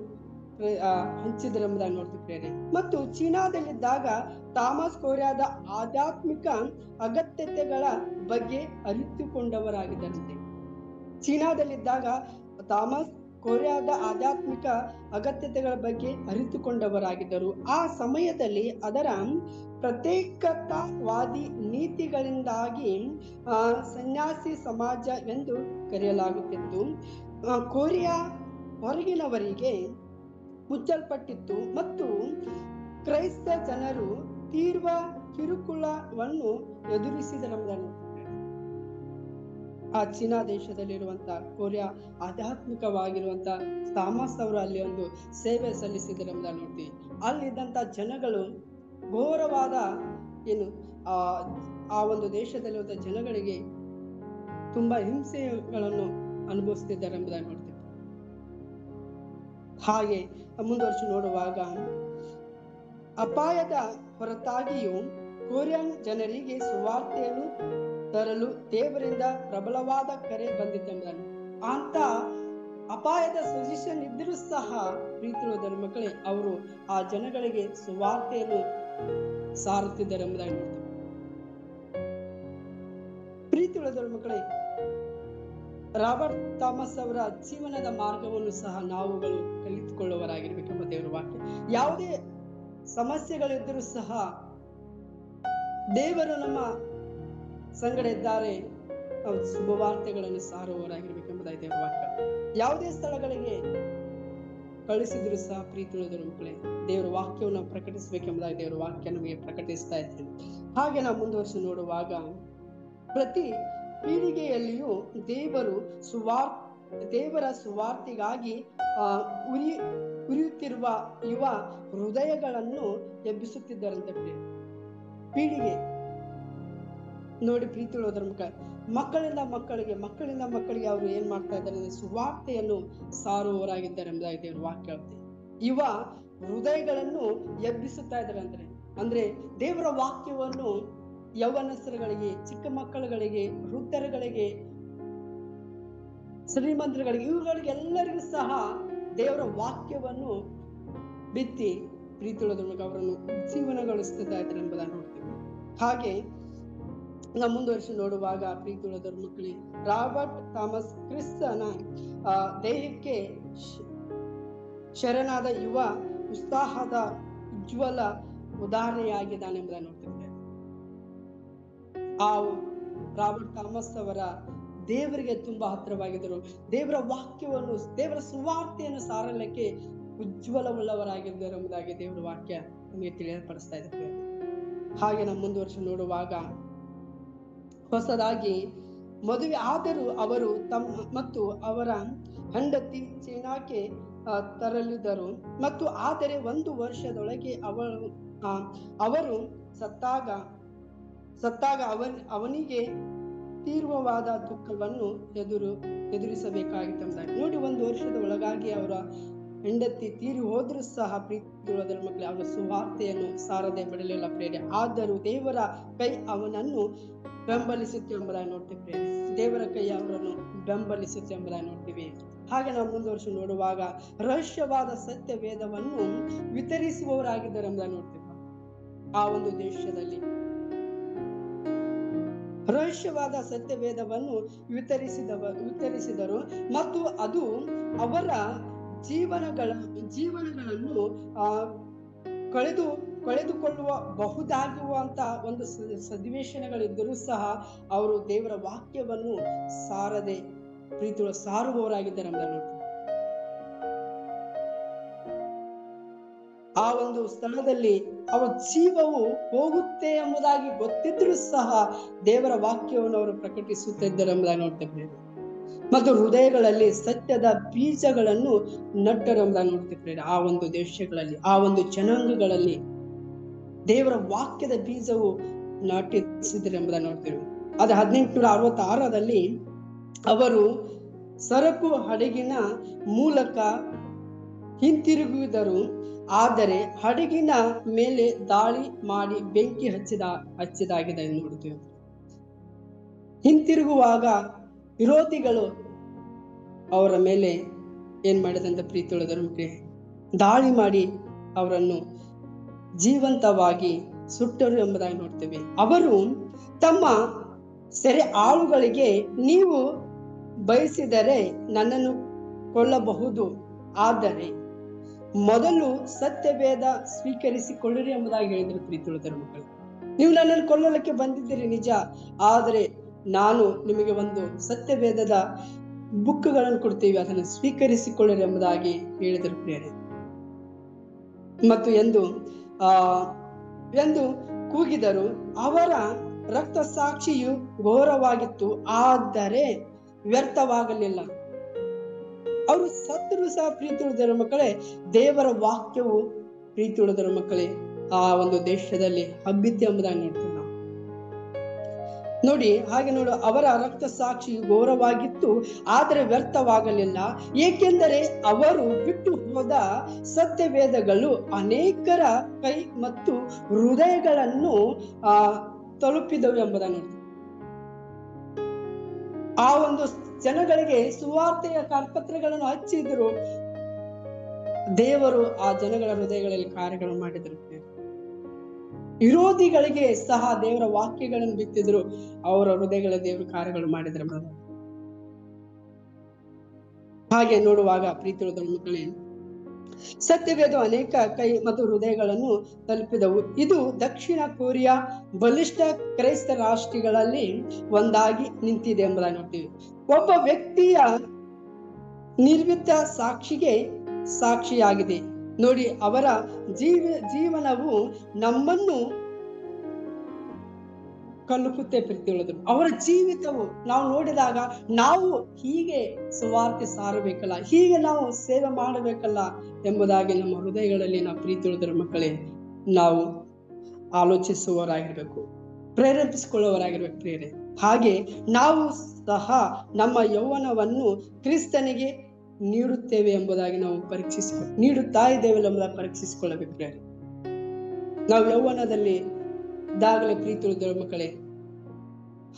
A: ಹಂಚಿದರೆಂಬುದಾಗಿ ನೋಡ್ತಿದ್ದೇನೆ. ಮತ್ತು ಚೀನಾದಲ್ಲಿದ್ದಾಗ ಥಾಮಸ್ ಕೊರಿಯಾದ ಆಧ್ಯಾತ್ಮಿಕ ಅಗತ್ಯತೆಗಳ ಬಗ್ಗೆ ಅರಿತುಕೊಂಡವರಾಗಿದ್ದರಂತೆ. ಚೀನಾದಲ್ಲಿದ್ದಾಗ ಥಾಮಸ್ ಕೊರಿಯಾದ ಆಧ್ಯಾತ್ಮಿಕ ಅಗತ್ಯತೆಗಳ ಬಗ್ಗೆ ಅರಿತುಕೊಂಡವರಾಗಿದ್ದರು. ಆ ಸಮಯದಲ್ಲಿ ಅದರ ಪ್ರತ್ಯೇಕತಾವಾದಿ ನೀತಿಗಳಿಂದಾಗಿ ಸನ್ಯಾಸಿ ಸಮಾಜ ಎಂದು ಕರೆಯಲಾಗುತ್ತಿತ್ತು. ಕೊರಿಯಾ ಹೊರಗಿನವರಿಗೆ ಮುಚ್ಚಲ್ಪಟ್ಟಿತ್ತು ಮತ್ತು ಕ್ರೈಸ್ತ ಜನರು ತೀವ್ರ ಕಿರುಕುಳವನ್ನು ಎದುರಿಸಿದರೆಂಬುದನ್ನು ಆ ಚೀನಾ ದೇಶದಲ್ಲಿರುವಂತಹ ಕೊರಿಯಾ ಆಧ್ಯಾತ್ಮಿಕವಾಗಿರುವಂತ ಥಾಮಸ್ ಅವರು ಅಲ್ಲಿ ಒಂದು ಸೇವೆ ಸಲ್ಲಿಸಿದರೆಂಬುದನ್ನು ನೋಡ್ತೀವಿ. ಅಲ್ಲಿದ್ದಂತ ಜನಗಳು ಘೋರವಾದ ಆ ಒಂದು ದೇಶದಲ್ಲಿರುವಂತಹ ಜನಗಳಿಗೆ ತುಂಬಾ ಹಿಂಸೆಗಳನ್ನು ಅನುಭವಿಸುತ್ತಿದ್ದಾರೆ ಎಂಬುದನ್ನು ನೋಡ್ತೀವಿ. ಹಾಗೆ ಮುಂದುವರಿಸಿ ನೋಡುವಾಗ ಅಪಾಯದ ಹೊರತಾಗಿಯೂ ಕೊರಿಯನ್ ಜನರಿಗೆ ಸುವಾರ್ತೆಯನ್ನು ತರಲು ದೇವರಿಂದ ಪ್ರಬಲವಾದ ಕರೆ ಬಂದಿದ್ದೆಂಬುದನ್ನು, ಅಂತ ಅಪಾಯದ ಸಜೆಷನ್ ಇದ್ದರೂ ಸಹ ಪ್ರೀತಿಯುಳ್ಳದರ ಮಕ್ಕಳೇ, ಅವರು ಆ ಜನಗಳಿಗೆ ಸುವಾರ್ತೆಯನ್ನು ಸಾರುತ್ತಿದ್ದಾರೆ ಎಂಬುದಾಗಿ ನೋಡ್ತಾರೆ. ಪ್ರೀತಿಯುಳ್ಳದರ ಮಕ್ಕಳೇ, ರಾಬರ್ಟ್ ಥಾಮಸ್ ಅವರ ಜೀವನದ ಮಾರ್ಗವನ್ನು ಸಹ ನಾವುಗಳು ಕಲಿತುಕೊಳ್ಳುವರಾಗಿರ್ಬೇಕೆಂಬ ದೇವರ ವಾಕ್ಯ. ಯಾವುದೇ ಸಮಸ್ಯೆಗಳಿದ್ದರೂ ಸಹ ದೇವರು ನಮ್ಮ ಸಂಗಡ ಇದ್ದಾರೆ, ಶುಭವಾರ್ತೆಗಳನ್ನು ಸಾರುವವರಾಗಿರ್ಬೇಕೆಂಬುದಾಗಿ ದೇವರ ವಾಕ್ಯ. ಯಾವುದೇ ಸ್ಥಳಗಳಿಗೆ ಕಳಿಸಿದ್ರು ಸಹ ಪ್ರೀತಿಯುಳ್ಳದರ ಮಕ್ಕಳೇ, ದೇವರ ವಾಕ್ಯವನ್ನು ಪ್ರಕಟಿಸಬೇಕೆಂಬುದಾಗಿ ದೇವರ ವಾಕ್ಯ ನಮಗೆ ಪ್ರಕಟಿಸ್ತಾ ಇದ್ದೇವೆ. ಹಾಗೆ ನಾವು ಮುಂದುವರಿಸಿ ನೋಡುವಾಗ ಪ್ರತಿ ಪೀಳಿಗೆಯಲ್ಲಿಯೂ ದೇವರ ಸುವಾರ್ತೆಗಾಗಿ ಉರಿಯುತ್ತಿರುವ ಯುವ ಹೃದಯಗಳನ್ನು ಎಬ್ಬಿಸುತ್ತಿದ್ದಾರಂತೆ. ಪೀಳಿಗೆ ನೋಡಿ, ಪ್ರೀತಿಯುಳ್ಳದರ ಮಕ್ಕಳಿಂದ ಮಕ್ಕಳಿಗೆ ಅವರು ಏನ್ ಮಾಡ್ತಾ ಇದ್ದಾರೆ, ಸುವಾರ್ತೆಯನ್ನು ಸಾರುವವರಾಗಿದ್ದಾರೆ ಎಂಬುದಾಗಿ ದೇವರ ವಾಕ್ಯ ಹೇಳ್ತೇವೆ. ಇವ ಹೃದಯಗಳನ್ನು ಎಬ್ಬಿಸುತ್ತಾ ಇದ್ದಾರೆ. ಅಂದ್ರೆ ದೇವರ ವಾಕ್ಯವನ್ನು ಯೌವನಸ್ಥರುಗಳಿಗೆ, ಚಿಕ್ಕ ಮಕ್ಕಳುಗಳಿಗೆ, ವೃದ್ಧರುಗಳಿಗೆ, ಶ್ರೀಮಂತರುಗಳಿಗೆ, ಇವುಗಳಿಗೆ ಎಲ್ಲರಿಗೂ ಸಹ ದೇವರ ವಾಕ್ಯವನ್ನು ಬಿತ್ತಿ ಪ್ರೀತಿಯುಳ್ಳದ ಅವರನ್ನು ಜೀವನಗೊಳಿಸ್ತಾ ಇದ್ದಾರೆ ಎಂಬುದನ್ನು ನೋಡ್ತೀವಿ. ಹಾಗೆ ನಾವು ಮುಂದುವರಿಸಿ ನೋಡುವಾಗ ಪ್ರೀತಿಯುಳ್ಳದ ಮಕ್ಕಳೇ, ರಾಬರ್ಟ್ ಥಾಮಸ್ ಕ್ರಿಸ್ತನ ದೇಹಕ್ಕೆ ಶರಣಾದ ಯುವ ಉತ್ಸಾಹದ ಉಜ್ವಲ ಉದಾಹರಣೆಯಾಗಿದ್ದಾನೆ ಎಂಬುದನ್ನು ನೋಡ್ತಿದ್ದೇವೆ. ಆ ರಾಬರ್ಟ್ ಥಾಮಸ್ ಅವರ ದೇವರಿಗೆ ತುಂಬಾ ಹತ್ತಿರವಾಗಿದ್ದರು. ದೇವರ ವಾಕ್ಯವನ್ನು, ದೇವರ ಸುವಾರ್ತೆಯನ್ನು ಸಾರಲಿಕ್ಕೆ ಉಜ್ವಲವುಳ್ಳವರಾಗಿದ್ದರು ಎಂಬುದಾಗಿ ದೇವರ ವಾಕ್ಯ ನಮಗೆ ತಿಳಿಯಪಡಿಸ್ತಾ ಇದ್ದಾರೆ. ಹಾಗೆ ನಾವು ಮುಂದುವರಿಸಿ ನೋಡುವಾಗ ಹೊಸದಾಗಿ ಮದುವೆ ಆದರೂ ಅವರು ತಮ್ಮ ಮತ್ತು ಅವರ ಹೆಂಡತಿ ಚೀನಾಕ್ಕೆ ತರಲಿದರು. ಮತ್ತು ಆದರೆ 1 ವರ್ಷದೊಳಗೆ ಅವರು ಸತ್ತಾಗ ಅವನಿಗೆ ತೀವ್ರವಾದ ದುಃಖವನ್ನು ಎದುರಿಸಬೇಕಾಗಿತ್ತು. ನೋಡಿ, 1 ವರ್ಷದ ಒಳಗಾಗಿ ಅವರ ಹೆಂಡತಿ ತೀರಿ ಹೋದ್ರೂ ಸಹ ಪ್ರೀತಿಯುಳ್ಳದರ ಮಕ್ಕಳೇ, ಅವರ ಸುವಾರ್ತೆಯನ್ನು ಸಾರದೆ ಬಿಡಲಿಲ್ಲ ಪ್ರೇರೆ. ಆದರೂ ದೇವರ ಕೈ ಅವನನ್ನು ಬೆಂಬಲಿಸುತ್ತೆ ಎಂಬುದಾಗಿ ನೋಡ್ತೀವಿ ಪ್ರೇರೆ. ದೇವರ ಕೈ ಅವರನ್ನು ಬೆಂಬಲಿಸುತ್ತೆ ಎಂಬುದಾಗಿ ನೋಡ್ತೀವಿ. ಹಾಗೆ ನಾವು ಮುಂದುವರಿಸಿ ನೋಡುವಾಗ ರಹಸ್ಯವಾದ ಸತ್ಯ ವೇದವನ್ನು ವಿತರಿಸುವವರಾಗಿದ್ದಾರೆ ಎಂಬುದಾಗಿ ನೋಡ್ತೀವಿ. ಆ ಒಂದು ದೇಶದಲ್ಲಿ ರಹಸ್ಯವಾದ ಸತ್ಯ ವೇದವನ್ನು ವಿತರಿಸಿದರು ಮತ್ತು ಅದು ಅವರ ಜೀವನಗಳನ್ನು ಕಳೆದುಕೊಳ್ಳುವ ಬಹುದಾಗಿರುವಂತ ಒಂದು ಸನ್ನಿವೇಶಗಳಿದ್ದರೂ ಸಹ ಅವರು ದೇವರ ವಾಕ್ಯವನ್ನು ಸಾರದೆ ಪ್ರೀತಿಯುಳ್ಳ ಸಾರುವವರಾಗಿದ್ದಾರೆ ಎಂಬುದನ್ನು ನೋಡ್ತೀವಿ. ಆ ಒಂದು ಸ್ಥಳದಲ್ಲಿ ಅವರ ಜೀವವು ಹೋಗುತ್ತೆ ಎಂಬುದಾಗಿ ಗೊತ್ತಿದ್ರೂ ಸಹ ದೇವರ ವಾಕ್ಯವನ್ನು ಅವರು ಪ್ರಕಟಿಸುತ್ತಿದ್ದಾರೆ ಎಂಬುದಾಗಿ ನೋಡ್ತೇವೆ. ಮತ್ತು ಹೃದಯಗಳಲ್ಲಿ ಸತ್ಯದ ಬೀಜಗಳನ್ನು ನಟ್ಟರು ಎಂಬುದಾಗಿ ನೋಡ್ತೇವೆ. ಆ ಒಂದು ದೇಶಗಳಲ್ಲಿ, ಆ ಒಂದು ಜನಾಂಗಗಳಲ್ಲಿ ದೇವರ ವಾಕ್ಯದ ಬೀಜವು ನಾಟಿಸಿದ್ದಾರೆ ಎಂಬುದಾಗಿ ನೋಡ್ತೇವೆ. ಅದು 1866ರಲ್ಲಿ ಅವರು ಸರಕು ಹಡಗಿನ ಮೂಲಕ ಹಿಂತಿರುಗಿದರು. ಆದರೆ ಹಡಗಿನ ಮೇಲೆ ದಾಳಿ ಮಾಡಿ ಬೆಂಕಿ ಹಚ್ಚಿದಾಗಿದೆ ಎಂದು ನೋಡ್ತೀವಿ. ಹಿಂತಿರುಗುವಾಗ ವಿರೋಧಿಗಳು ಅವರ ಮೇಲೆ ಏನ್ ಮಾಡಿದಂತ ಪ್ರೀತಿಯುಳ್ಳದಕ್ಕೆ ದಾಳಿ ಮಾಡಿ ಅವರನ್ನು ಜೀವಂತವಾಗಿ ಸುಟ್ಟರು ಎಂಬುದಾಗಿ ನೋಡ್ತೇವೆ. ಅವರು ತಮ್ಮ ಸೆರೆ ಆಳುಗಳಿಗೆ, ನೀವು ಬಯಸಿದರೆ ನನ್ನನ್ನು ಕೊಲ್ಲಬಹುದು, ಆದರೆ ಮೊದಲು ಸತ್ಯವೇದ ಸ್ವೀಕರಿಸಿಕೊಳ್ಳಿರಿ ಎಂಬುದಾಗಿ ಹೇಳಿದ್ರು ಪ್ರೀತಿಯುಳ್ಳದರ ಮಕ್ಕಳು. ನೀವು ನನ್ನನ್ನು ಕೊಲ್ಲಲಿಕ್ಕೆ ಬಂದಿದ್ದೀರಿ ನಿಜ, ಆದರೆ ನಾನು ನಿಮಗೆ ಒಂದು ಸತ್ಯವೇದದ ಬುಕ್ಗಳನ್ನು ಕೊಡ್ತೀವಿ, ಅದನ್ನು ಸ್ವೀಕರಿಸಿಕೊಳ್ಳಿರಿ ಎಂಬುದಾಗಿ ಹೇಳಿದರು ಪ್ರಿಯರೇ. ಮತ್ತು ಎಂದು ಕೂಗಿದರು. ಅವರ ರಕ್ತ ಸಾಕ್ಷಿಯು ಘೋರವಾಗಿತ್ತು, ಆದರೆ ವ್ಯರ್ಥವಾಗಲಿಲ್ಲ. ಅವರು ಸತ್ತರೂ ಸಹ ಪ್ರೀತಿಯುಳ್ಳದರ ಮಕ್ಕಳೇ, ದೇವರ ವಾಕ್ಯವು ಪ್ರೀತಿಯುಳ್ಳದರ ಮಕ್ಕಳೇ ಆ ಒಂದು ದೇಶದಲ್ಲಿ ಹಬ್ಬಿತ್ತು ಎಂಬುದಾಗಿ ನೋಡ್ತೀವಿ ನಾವು. ನೋಡಿ, ಹಾಗೆ ನೋಡು, ಅವರ ರಕ್ತ ಸಾಕ್ಷಿಯು ಘೋರವಾಗಿತ್ತು, ಆದರೆ ವ್ಯರ್ಥವಾಗಲಿಲ್ಲ, ಏಕೆಂದರೆ ಅವರು ಬಿಟ್ಟು ಹೋದ ಸತ್ಯವೇದಗಳು ಅನೇಕರ ಕೈ ಮತ್ತು ಹೃದಯಗಳನ್ನು ತಲುಪಿದವು ಎಂಬುದನ್ನು ನೋಡ್ತೀವಿ. ಆ ಒಂದು ಜನಗಳಿಗೆ ಸುವಾರ್ತೆಯ ಕರಪತ್ರಗಳನ್ನು ಹಚ್ಚಿದ್ರು. ದೇವರು ಆ ಜನಗಳ ಹೃದಯಗಳಲ್ಲಿ ಕಾರ್ಯಗಳನ್ನು ಮಾಡಿದರು. ವಿರೋಧಿಗಳಿಗೆ ಸಹ ದೇವರ ವಾಕ್ಯಗಳನ್ನು ಬಿತ್ತಿದ್ರು, ಅವರ ಹೃದಯಗಳ ದೇವರ ಕಾರ್ಯಗಳು ಮಾಡಿದ್ರು. ಹಾಗೆ ನೋಡುವಾಗ ಪ್ರೀತಿಯುಳ್ಳದರ ಮಕ್ಕಳೇ, ಸತ್ಯವೇದ ಅನೇಕ ಕೈ ಮತ್ತು ಹೃದಯಗಳನ್ನು ತಲುಪಿದವು. ಇದು ದಕ್ಷಿಣ ಕೊರಿಯಾ ಬಲಿಷ್ಠ ಕ್ರೈಸ್ತ ರಾಷ್ಟ್ರಗಳಲ್ಲಿ ಒಂದಾಗಿ ನಿಂತಿದೆ ಎಂಬುದಾಗಿ ನೋಡ್ತೀವಿ. ಒಬ್ಬ ವ್ಯಕ್ತಿಯ ನಿರ್ಮಿತ ಸಾಕ್ಷಿಯಾಗಿದೆ. ನೋಡಿ, ಅವರ ಜೀವನವು ನಮ್ಮನ್ನು ಕಲುಕುತ್ತೆ ಪ್ರೀತಿಯುಳ್ಳದರು. ಅವರ ಜೀವಿತವು ನಾವು ನೋಡಿದಾಗ ನಾವು ಹೀಗೆ ಸುವಾರ್ತೆ ಸಾರಬೇಕಲ್ಲ, ಹೀಗೆ ನಾವು ಸೇವೆ ಮಾಡಬೇಕಲ್ಲ ಎಂಬುದಾಗಿ ನಮ್ಮ ಹೃದಯಗಳಲ್ಲಿ ನಾವು ಪ್ರೀತಿಯುಳ್ಳದರ ಮಕ್ಕಳೇ ನಾವು ಆಲೋಚಿಸುವವರಾಗಿರ್ಬೇಕು, ಪ್ರೇರೇಪಿಸಿಕೊಳ್ಳುವವರಾಗಿರ್ಬೇಕು ಪ್ರೇರೆ. ಹಾಗೆ ನಾವು ಸಹ ನಮ್ಮ ಯೌವನವನ್ನು ಕ್ರಿಸ್ತನಿಗೆ ನೀಡುತ್ತೇವೆ ಎಂಬುದಾಗಿ ನಾವು ನೀಡುತ್ತಾ ಇದ್ದೇವೆ ಎಂಬುದಾಗಿ ಪರೀಕ್ಷಿಸಿಕೊಳ್ಳಬೇಕು. ನಾವು ಯೌವನದಲ್ಲಿ ಇದ್ದಾಗಲೇ ಪ್ರೀತಿ ಉಳಿದ ಮಕ್ಕಳೇ,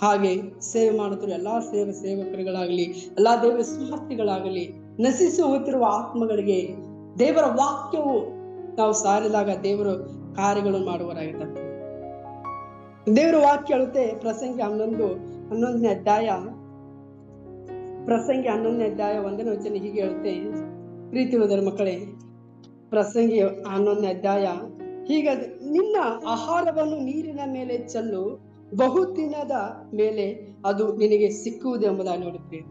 A: ಹಾಗೆ ಸೇವೆ ಮಾಡುತ್ತಿರುವ ಎಲ್ಲಾ ಸೇವಕರುಗಳಾಗಲಿ, ಎಲ್ಲಾ ದೇವ ಸ್ವಾರ್ಥಿಗಳಾಗಲಿ, ನಶಿಸಿ ಹೋಗುತ್ತಿರುವ ಆತ್ಮಗಳಿಗೆ ದೇವರ ವಾಕ್ಯವು ನಾವು ಸಾರಿದಾಗ ದೇವರು ಕಾರ್ಯಗಳನ್ನು ಮಾಡುವರಾಗಿದ್ದಾರೆ. ದೇವರ ವಾಕ್ಯ ಹೇಳುತ್ತೆ, ಪ್ರಸಂಗಿ 11ನೇ ಅಧ್ಯಾಯ 1ನೇ ವಚನ ಹೀಗೆ ಹೇಳುತ್ತೆ. ಪ್ರೀತಿ ಉಳಿದ ಮಕ್ಕಳೇ, ಪ್ರಸಂಗಿ 11ನೇ ಅಧ್ಯಾಯ ಹೀಗೆ, ನಿನ್ನ ಆಹಾರವನ್ನು ನೀರಿನ ಮೇಲೆ ಚೆಲ್ಲು, ಬಹುದಿನದ ಮೇಲೆ ಅದು ನಿನಗೆ ಸಿಕ್ಕುವುದು ಎಂಬುದಾಗಿ ನೋಡುತ್ತೇವೆ.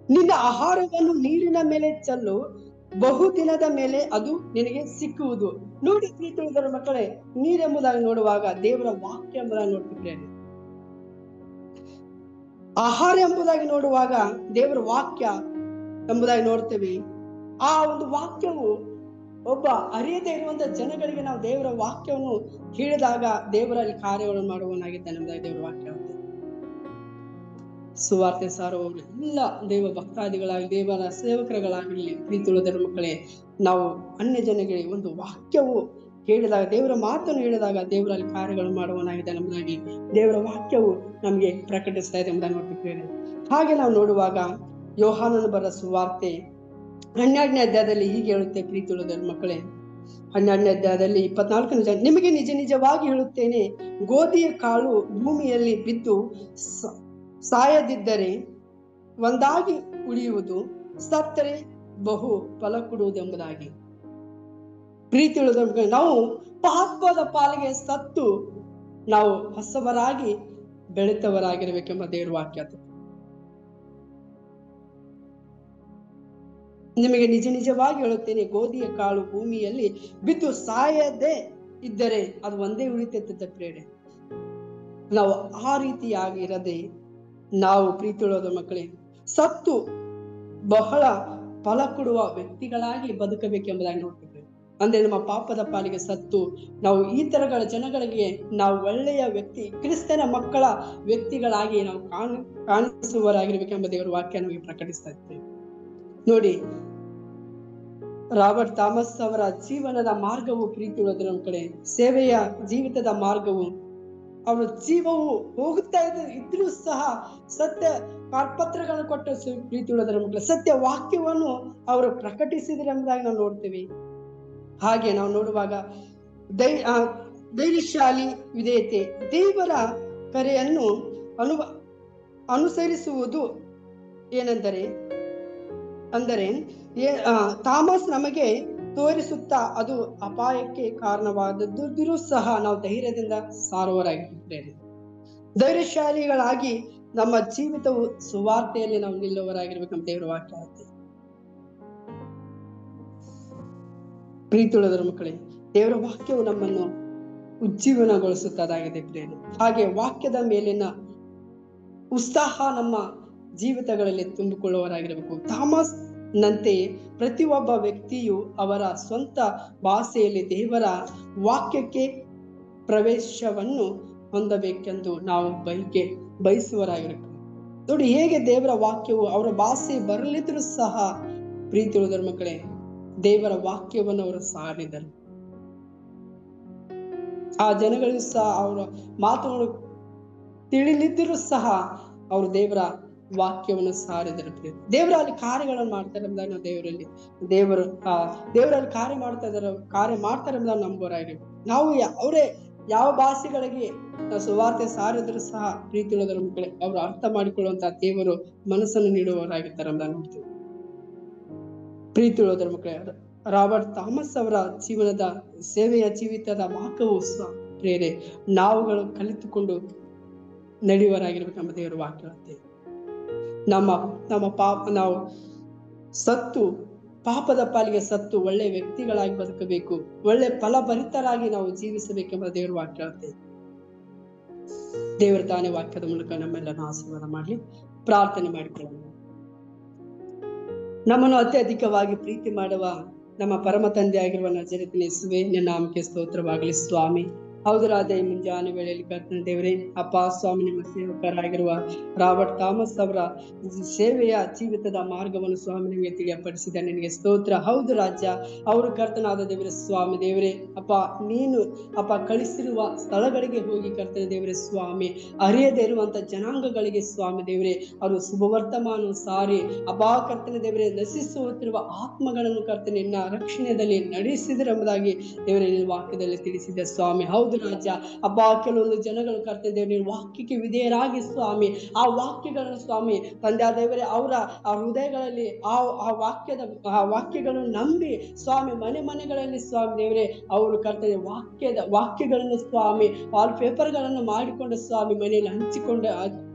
A: ನಿನ್ನ ಆಹಾರವನ್ನು ನೀರಿನ ಮೇಲೆ ಚೆಲ್ಲು, ಬಹುದಿನದ ಮೇಲೆ ಅದು ನಿನಗೆ ಸಿಕ್ಕುವುದು. ನೋಡಿ ಪ್ರೀತಿ ಉಳಿದ ಮಕ್ಕಳೇ, ನೀರೆಂಬುದಾಗಿ ನೋಡುವಾಗ ದೇವರ ವಾಕ್ಯ ಎಂಬುದಾಗಿ ನೋಡ್ತಿದ್ದೇವೆ. ಆಹಾರ ಎಂಬುದಾಗಿ ನೋಡುವಾಗ ದೇವರ ವಾಕ್ಯ ಎಂಬುದಾಗಿ ನೋಡ್ತೇವೆ. ಆ ಒಂದು ವಾಕ್ಯವು ಒಬ್ಬ ಅರಿಯದೇ ಇರುವಂತಹ ಜನಗಳಿಗೆ ನಾವು ದೇವರ ವಾಕ್ಯವನ್ನು ಹೇಳಿದಾಗ ದೇವರಲ್ಲಿ ಕಾರ್ಯಗಳನ್ನು ಮಾಡುವನಾಗಿದ್ದಾನೆ ಎಂಬುದಾಗಿ ದೇವರ ವಾಕ್ಯ ಹೇಳುತ್ತೆ. ಸುವಾರ್ತೆ ಸಾರುವವರು ಎಲ್ಲ ದೇವ ಭಕ್ತಾದಿಗಳಾಗಿ, ದೇವರ ಸೇವಕರುಗಳಾಗಲಿ, ಪ್ರೀತಿ ಉಳಿದ ಮಕ್ಕಳೇ, ನಾವು ಅನ್ಯ ಜನಗಳಿಗೆ ಒಂದು ವಾಕ್ಯವು ಹೇಳಿದಾಗ, ದೇವರ ಮಾತನ್ನು ಹೇಳಿದಾಗ ದೇವರಲ್ಲಿ ಕಾರ್ಯಗಳನ್ನು ಮಾಡುವನಾಗಿದ್ದಾನೆ ಎಂಬುದಾಗಿ ದೇವರ ವಾಕ್ಯವು ನಮಗೆ ಪ್ರಕಟಿಸ್ತಾ ಇದೆ ಎಂಬುದಾಗಿ ನೋಡ್ತಿದ್ದೇವೆ. ಹಾಗೆ ನಾವು ನೋಡುವಾಗ ಯೋಹಾನನ ಬರೆದ ಸುವಾರ್ತೆ 12ನೇ ಅಧ್ಯಾಯದಲ್ಲಿ ಹೀಗೆ ಹೇಳುತ್ತೆ. ಪ್ರೀತಿ ಉಳಿದ ಮಕ್ಕಳೇ, 12ನೇ ಅಧ್ಯಾಯದಲ್ಲಿ 24ನೇ ವಚನ, ನಿಮಗೆ ನಿಜ ನಿಜವಾಗಿ ಹೇಳುತ್ತೇನೆ, ಗೋಧಿಯ ಕಾಳು ಭೂಮಿಯಲ್ಲಿ ಬಿದ್ದು ಸಾಯದಿದ್ದರೆ ಒಂದಾಗಿ ಉಳಿಯುವುದು, ಸತ್ತರೆ ಬಹು ಫಲ ಕೊಡುವುದು ಎಂಬುದಾಗಿ. ಪ್ರೀತಿ ಉಳಿದ ಮಕ್ಕಳೇ, ನಾವು ಪಾಪದ ಪಾಲಿಗೆ ಸತ್ತು ನಾವು ಹೊಸವರಾಗಿ ಬೆಳೆತವರಾಗಿರ್ಬೇಕೆಂಬ ದೇವರ ವಾಕ್ಯ. ನಿಮಗೆ ನಿಜ ನಿಜವಾಗಿ ಹೇಳುತ್ತೇನೆ, ಗೋಧಿಯ ಕಾಳು ಭೂಮಿಯಲ್ಲಿ ಬಿದ್ದು ಸಾಯದೆ ಇದ್ದರೆ ಅದು ಒಂದೇ ಉಳಿತೈತೆ ಪ್ರೇರಣೆ. ನಾವು ಆ ರೀತಿಯಾಗಿ ಇರದೆ ನಾವು ಪ್ರೀತಿ ಉಳಿದ ಮಕ್ಕಳೇ ಸತ್ತು ಬಹಳ ಫಲ ಕೊಡುವ ವ್ಯಕ್ತಿಗಳಾಗಿ ಬದುಕಬೇಕೆಂಬುದಾಗಿ ನೋಡ್ತಿದ್ದೇವೆ. ಅಂದ್ರೆ ನಮ್ಮ ಪಾಪದ ಪಾಲಿಗೆ ಸತ್ತು ನಾವು ಈ ತರಗಳ ಜನಗಳಿಗೆ ನಾವು ಒಳ್ಳೆಯ ವ್ಯಕ್ತಿ, ಕ್ರಿಸ್ತನ ಮಕ್ಕಳ ವ್ಯಕ್ತಿಗಳಾಗಿ ನಾವು ಕಾಣಿಸುವರಾಗಿರ್ಬೇಕೆಂಬ ದೇವರ ವಾಕ್ಯ ನಮಗೆ ಪ್ರಕಟಿಸ್ತಾ ಇದ್ದೇವೆ. ನೋಡಿ, ರಾಬರ್ಟ್ ಥಾಮಸ್ ಅವರ ಜೀವನದ ಮಾರ್ಗವು ಪ್ರೀತಿ ಉಳಿದ ಕಡೆ, ಸೇವೆಯ ಜೀವಿತದ ಮಾರ್ಗವು, ಅವರ ಜೀವವು ಹೋಗುತ್ತಾ ಇದ್ರೂ ಸಹ ಸತ್ಯ ಕಾರ್ಪತ್ರಗಳನ್ನು ಕೊಟ್ಟು ಪ್ರೀತಿ ಉಳಿದ ಮಕ್ಕಳು ಸತ್ಯ ವಾಕ್ಯವನ್ನು ಅವರು ಪ್ರಕಟಿಸಿದ್ರೆ ಎಂಬುದಾಗಿ ನಾವು ನೋಡ್ತೇವೆ. ಹಾಗೆ ನಾವು ನೋಡುವಾಗ ಧೈರ್ಯಶಾಲಿ ವಿಧೇಯತೆ, ದೇವರ ಕರೆಯನ್ನು ಅನುಸರಿಸುವುದು ಅಂದರೆ ಥಾಮಸ್ ನಮಗೆ ತೋರಿಸುತ್ತಾ ಅದು ಅಪಾಯಕ್ಕೆ ಕಾರಣವಾದದ್ದು ಸಹ ನಾವು ಧೈರ್ಯದಿಂದ ಸಾರುವರಾಗಿದ್ದೇವೆ. ಧೈರ್ಯಶಾಲಿಗಳಾಗಿ ನಮ್ಮ ಜೀವಿತವು ಸುವಾರ್ತೆಯಲ್ಲಿ ನಾವು ನಿಲ್ಲುವರಾಗಿರ್ಬೇಕಂತ ದೇವರ ವಾಕ್ಯ ಆಗುತ್ತೆ. ಪ್ರೀತಿ ಉಳಿದ ಮಕ್ಕಳೇ, ದೇವರ ವಾಕ್ಯವು ನಮ್ಮನ್ನು ಉಜ್ಜೀವನಗೊಳಿಸುತ್ತದಾಗಿದೆ ಪ್ರೇರಣೆ. ಹಾಗೆ ವಾಕ್ಯದ ಮೇಲಿನ ಉತ್ಸಾಹ ನಮ್ಮ ಜೀವಿತಗಳಲ್ಲಿ ತುಂಬಿಕೊಳ್ಳುವರಾಗಿರಬೇಕು. ಥಾಮಸ್ ನಂತೆಯೇ ಪ್ರತಿಯೊಬ್ಬ ವ್ಯಕ್ತಿಯು ಅವರ ಸ್ವಂತ ಭಾಷೆಯಲ್ಲಿ ದೇವರ ವಾಕ್ಯಕ್ಕೆ ಪ್ರವೇಶವನ್ನು ಹೊಂದಬೇಕೆಂದು ನಾವು ಬಯಸುವರಾಗಿರಬೇಕು. ನೋಡಿ, ಹೇಗೆ ದೇವರ ವಾಕ್ಯವು ಅವರ ಭಾಷೆ ಬರಲಿದ್ರೂ ಸಹ ಪ್ರೀತಿ ಉಳಿದ ಮಕ್ಕಳೇ ದೇವರ ವಾಕ್ಯವನ್ನು ಅವರು ಸಾರಿದರು. ಆ ಜನಗಳಿಗೂ ಸಹ ಅವರ ಮಾತುಗಳು ತಿಳಿಲಿದ್ದರೂ ಸಹ ಅವರು ದೇವರ ವಾಕ್ಯವನ್ನು ಸಾರಿದರು. ದೇವರಲ್ಲಿ ಕಾರ್ಯಗಳನ್ನು ಮಾಡ್ತಾರೆ ಎಂಬುದಾಗಿ ನಾವು ದೇವರಲ್ಲಿ ಕಾರ್ಯ ಮಾಡ್ತಾರೆ ಎಂಬುದಾಗಿ ನಂಬೋರಾಗಿ ನಾವು ಅವರೇ ಯಾವ ಭಾಷೆಗಳಿಗೆ ನಾವು ಸುವಾರ್ತೆ ಸಾರಿದ್ರು ಸಹ ಪ್ರೀತಿ ಉಳಿದ ಮಕ್ಕಳೇ ಅವರು ಅರ್ಥ ಮಾಡಿಕೊಳ್ಳುವಂತಹ ದೇವರು ಮನಸ್ಸನ್ನು ನೀಡುವವರಾಗಿರ್ತಾರೆ ಎಂಬುದಾಗಿ ನೋಡ್ತೀವಿ. ಪ್ರೀತಿ ಉಳಿದ ಮಕ್ಕಳೇ, ರಾಬರ್ಟ್ ಥಾಮಸ್ ಅವರ ಸೇವೆಯ ಜೀವಿತದ ಮಾರ್ಗವು ಸಹ ಪ್ರೇರೆ ನಾವುಗಳು ಕಲಿತುಕೊಂಡು ನಡೆಯುವರಾಗಿರ್ಬೇಕೆಂಬ ದೇವರ ವಾಕ್ಯ. ನಮ್ಮ ನಾವು ಸತ್ತು ಪಾಪದ ಪಾಲಿಗೆ ಸತ್ತು ಒಳ್ಳೆ ವ್ಯಕ್ತಿಗಳಾಗಿ ಬದುಕಬೇಕು, ಒಳ್ಳೆ ಫಲಭರಿತರಾಗಿ ನಾವು ಜೀವಿಸಬೇಕೆಂಬ ದೇವರ ವಾಕ್ಯ. ದೇವರ ತಾನೇ ವಾಕ್ಯದ ಮೂಲಕ ನಮ್ಮೆಲ್ಲರನ್ನು ಆಶೀರ್ವಾದ ಮಾಡಲಿ. ಪ್ರಾರ್ಥನೆ ಮಾಡಿಕೊಳ್ಳೋಣ. ನಮ್ಮನ್ನು ಅತ್ಯಧಿಕವಾಗಿ ಪ್ರೀತಿ ಮಾಡುವ ನಮ್ಮ ಪರಮ ತಂದೆ ಆಗಿರುವ ನಜರೇತಿನ ಯೇಸುವೇ, ನಿನ್ನ ನಾಮಕ್ಕೆ ಸ್ತೋತ್ರವಾಗಲಿ ಸ್ವಾಮಿ. ಹೌದು ರಾಜ, ಈ ಮುಂಜಾನೆ ವೇಳೆಯಲ್ಲಿ ಕರ್ತನ ದೇವರೇ ಅಪ್ಪ ಸ್ವಾಮಿ, ನಿಮ್ಮ ಸೇವಕರಾಗಿರುವ ರಾಬರ್ಟ್ ಥಾಮಸ್ ಅವರ ಸೇವೆಯ ಜೀವಿತದ ಮಾರ್ಗವನ್ನು ಸ್ವಾಮಿ ನಿಮಗೆ ತಿಳಿಯಪಡಿಸಿದ ನಿನಗೆ ಸ್ತೋತ್ರ. ಹೌದು ರಾಜ್ಯ, ಅವರು ಕರ್ತನಾದ ದೇವರೇ ಸ್ವಾಮಿ ದೇವರೇ ಅಪ್ಪ, ನೀನು ಅಪ್ಪ ಕಳಿಸಿರುವ ಸ್ಥಳಗಳಿಗೆ ಹೋಗಿ ಕರ್ತನ ದೇವರೇ ಸ್ವಾಮಿ, ಅರಿಯದೇ ಇರುವಂತ ಜನಾಂಗಗಳಿಗೆ ಸ್ವಾಮಿ ದೇವರೇ ಅವರು ಶುಭವರ್ತಮಾನ ಸಾರಿ ಅಪ್ಪ ಕರ್ತನ ದೇವರೇ ನಶಿಸುತ್ತಿರುವ ಆತ್ಮಗಳನ್ನು ಕರ್ತನೆ ನಿನ್ನ ರಕ್ಷಣೆಯಲ್ಲಿ ನಡೆಸಿದರೆಂಬುದಾಗಿ ದೇವರೇ ನಿನ್ನ ವಾಕ್ಯದಲ್ಲಿ ತಿಳಿಸಿದ ಸ್ವಾಮಿ. ಹೌದು ರಾಜ ಅಪ್ಪ, ಕೆಲವೊಂದು ಜನಗಳು ಕರ್ತನೆ ದೇವರೇ ವಾಕ್ಯಕ್ಕೆ ವಿಧೇಯರಾಗಿ ಸ್ವಾಮಿ ಆ ವಾಕ್ಯಗಳನ್ನು ಸ್ವಾಮಿ ತಂದೆ ದೇವರೇ ಅವರ ಆ ಹೃದಯಗಳಲ್ಲಿ ಆ ವಾಕ್ಯಗಳನ್ನು ನಂಬಿ ಸ್ವಾಮಿ ಮನೆ ಮನೆಗಳಲ್ಲಿ ಸ್ವಾಮಿ ದೇವರೇ ಅವರು ಕರ್ತನೆ ವಾಕ್ಯಗಳನ್ನು ಸ್ವಾಮಿ ವಾಲ್ ಪೇಪರ್ಗಳನ್ನು ಮಾಡಿಕೊಂಡು ಸ್ವಾಮಿ ಮನೆಯಲ್ಲಿ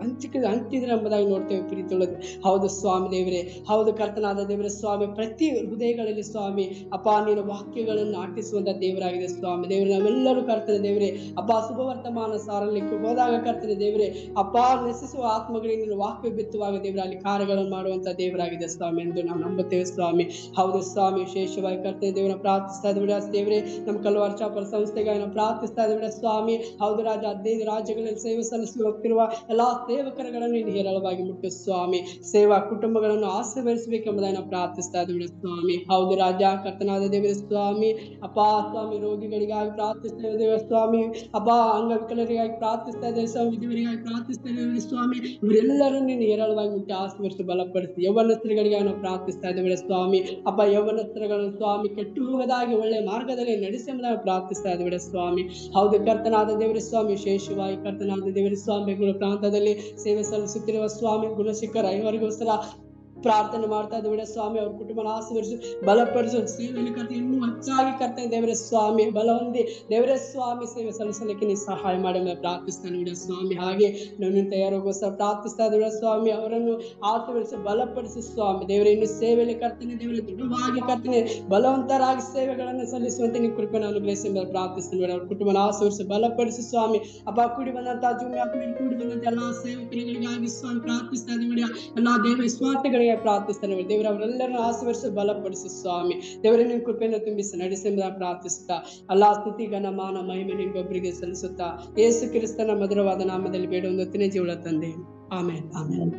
A: ಹಂಚಿದ್ರೆ ಎಂಬುದಾಗಿ ನೋಡ್ತೇವೆ ಪ್ರೀತಿಯುള്ളത്. ಹೌದು ಸ್ವಾಮಿ ದೇವರೇ, ಹೌದು ಕರ್ತನಾದ ದೇವರೇ ಸ್ವಾಮಿ, ಪ್ರತಿ ಹೃದಯಗಳಲ್ಲಿ ಸ್ವಾಮಿ ಅಪ್ಪ ನೀನು ವಾಕ್ಯಗಳನ್ನು ನಾಟಿಸುವಂತ ದೇವರಾಗಿದೆ ಸ್ವಾಮಿ ದೇವರೇ. ನಾವೆಲ್ಲರೂ ಕರ್ತನೆ ದೇವರೇ ಅಪ್ಪ ಶುಭವರ್ತಮಾನ ಸಾರಲಿಕ್ಕೆ ಹೋದಾಗ ಕರ್ತನೆ ದೇವರೇ ಅಪ್ಪ ನಶಿಸುವ ಆತ್ಮಗಳಿಗೆ ನೀನು ವಾಕ್ಯ ಬಿತ್ತುವಾಗ ದೇವರ ಅಲ್ಲಿ ಕಾರ್ಯಗಳನ್ನು ಮಾಡುವಂತ ದೇವರಾಗಿದೆ ಸ್ವಾಮಿ ಎಂದು ನಾವು ನಂಬುತ್ತೇವೆ ಸ್ವಾಮಿ. ಹೌದು ಸ್ವಾಮಿ, ವಿಶೇಷವಾಗಿ ಕರ್ತನೆ ದೇವರ ಪ್ರಾರ್ಥಿಸ್ತಾ ಇದ್ದೇವೆ ದೇವರೇ, ನಮ್ಮ ಕಲ್ವಾರ ಚಾಪಲ್ ಸಂಸ್ಥೆಗಾಗಿ ನಾವು ಪ್ರಾರ್ಥಿಸ್ತಾ ಇದ್ದೇವೆ ಸ್ವಾಮಿ. ಹೌದು ರಾಜ, 15 ರಾಜ್ಯಗಳಲ್ಲಿ ಸೇವೆ ಸಲ್ಲಿಸಿ ಹೋಗ್ತಿರುವ ಎಲ್ಲಾ ಸೇವಕರುಗಳನ್ನು ನೀನು ಹೇರಳವಾಗಿ ಮುಟ್ಟು ಸ್ವಾಮಿ, ಸೇವಾ ಕುಟುಂಬಗಳನ್ನು ಆಶೀರ್ವದಿಸಬೇಕೆಂಬುದಾಗಿ ನಾವು ಪ್ರಾರ್ಥಿಸ್ತಾ ಇದ್ದೇವೆ ಸ್ವಾಮಿ. ಹೌದು ರಾಜ, ಕರ್ತನಾದ ದೇವರ ಸ್ವಾಮಿ ಅಪ್ಪ ಸ್ವಾಮಿ, ರೋಗಿಗಳಿಗಾಗಿ ಪ್ರಾರ್ಥಿಸ್ತಾ ಇದ್ದೇವೆ ಸ್ವಾಮಿ ಅಪ್ಪ, ಅಂಗವಿಕಲರಿಗಾಗಿ ಪ್ರಾರ್ಥಿಸ್ತಾ ಇದ್ದೇವೆ ಸ್ವಾಮಿ, ವಿಧವರಿಗಾಗಿ ಪ್ರಾರ್ಥಿಸ್ತಾ ಇದ್ದೇವೆ ಸ್ವಾಮಿ. ಇವರೆಲ್ಲರೂ ನೀನು ಹೇರಳವಾಗಿ ಮುಟ್ಟಿ ಆಶೀರ್ವದಿಸಿ ಬಲಪಡಿಸಿ. ಯೌವನಸ್ಥರಿಗಾಗಿ ನಾವು ಪ್ರಾರ್ಥಿಸ್ತಾ ಇದ್ದೇವೆ ಸ್ವಾಮಿ ಅಪ್ಪ, ಯೌವನಸ್ಥರುಗಳನ್ನು ಸ್ವಾಮಿ ಕೆಟ್ಟು ಹೋಗದಾಗಿ ಒಳ್ಳೆ ಮಾರ್ಗದಲ್ಲಿ ನಡೆಸೆಂಬುದಾಗಿ ಪ್ರಾರ್ಥಿಸ್ತಾ ಇದ್ದೇವೆ ಸ್ವಾಮಿ. ಹೌದು ಕರ್ತನಾದ ದೇವರ ಸ್ವಾಮಿ, ವಿಶೇಷವಾಗಿ ಕರ್ತನಾದ ದೇವರ ಸ್ವಾಮಿ ಬೆಂಗಳೂರು ಪ್ರಾಂತದಲ್ಲಿ ಸೇವೆ ಸಲ್ಲಿಸುತ್ತಿರುವ ಸ್ವಾಮಿ ಗುಣಶೇಖರ ಇವರಿಗೋಸ್ಕರ ಪ್ರಾರ್ಥನೆ ಮಾಡ್ತಾ ಇದ್ದೇವೆ ಸ್ವಾಮಿ. ಅವ್ರ ಕುಟುಂಬನ ಆಶೀರ್ವದಿಸು, ಬಲಪಡಿಸು, ಸೇವೆಯಲ್ಲಿ ಕರ್ತನೆ ಇನ್ನೂ ಹೆಚ್ಚಾಗಿ ಕರ್ತನೆ ದೇವರ ಸ್ವಾಮಿ ಬಲ ಹೊಂದಿ ದೇವರ ಸ್ವಾಮಿ ಸೇವೆ ಸಲ್ಲಿಸಲಿಕ್ಕೆ ನೀವು ಸಹಾಯ ಮಾಡಿ ಪ್ರಾರ್ಥಿಸ್ತಾನೆ ಬಿಡ ಸ್ವಾಮಿ. ಹಾಗೆ ನನ್ನ ತಯಾರೋಗೋಸ್ಕರ ಪ್ರಾರ್ಥಿಸ್ತಾ ಇದ್ದೇವೆ ಸ್ವಾಮಿ, ಅವರನ್ನು ಆಶೀರ್ವದಿಸಿ ಬಲಪಡಿಸಿ ಸ್ವಾಮಿ ದೇವರೇ. ಇನ್ನು ಸೇವೆಯಲ್ಲಿ ಕರ್ತನೆ ದೇವರಲ್ಲಿ ದೃಢವಾಗಿ ಕರ್ತನೆ ಬಲವಂತರಾಗಿ ಸೇವೆಗಳನ್ನು ಸಲ್ಲಿಸುವಂತೆ ನೀವು ಕೃಪೆಯನ್ನು ಅನುಗ್ರಹಿಸಿ ಪ್ರಾರ್ಥಿಸ್ತಾನೆ ಬಿಡ. ಅವ್ರ ಕುಟುಂಬನ ಆಶೀರ್ವದಿಸಿ ಬಲಪಡಿಸಿ ಸ್ವಾಮಿ ಅಪ್ಪ. ಕೂಡಿ ಬಂದಂತ ಕೂಡಿ ಬಂದಂತ ಎಲ್ಲಾ ಸೇವಕರಿಗಾಗಿ ಸ್ವಾಮಿ ಪ್ರಾರ್ಥಿಸ್ತಾ ಇದ್ದೇವೆ. ಎಲ್ಲಾ ದೇವ ಸ್ವಾರ್ಥಗಳಿಗೆ ಪ್ರಾರ್ಥಿಸ್ತಾನೆ ದೇವರ, ಅವರೆಲ್ಲರನ್ನು ಆಶೀರ್ವದಿಸಿ ಬಲಪಡಿಸಿ ಸ್ವಾಮಿ ದೇವರೇ. ನಿಮ್ಮ ಕೃಪೆಯನ್ನು ತುಂಬಿಸಿ ನಡೆಸಿ ಪ್ರಾರ್ಥಿಸುತ್ತಾ ಎಲ್ಲಾ ಸ್ತುತಿ ಘನ ಮಾನ ಮಹಿಮೆ ನಿಮಗೊಬ್ಬರಿಗೆ ಸಲ್ಲಿಸುತ್ತಾ ಯೇಸು ಕ್ರಿಸ್ತನ ಮಧುರವಾದ ನಾಮದಲ್ಲಿ ಬೇಡ ಒಂದು ಜೀವಳ ತಂದೆ. ಆಮೇನ್ ಆಮೇನ್.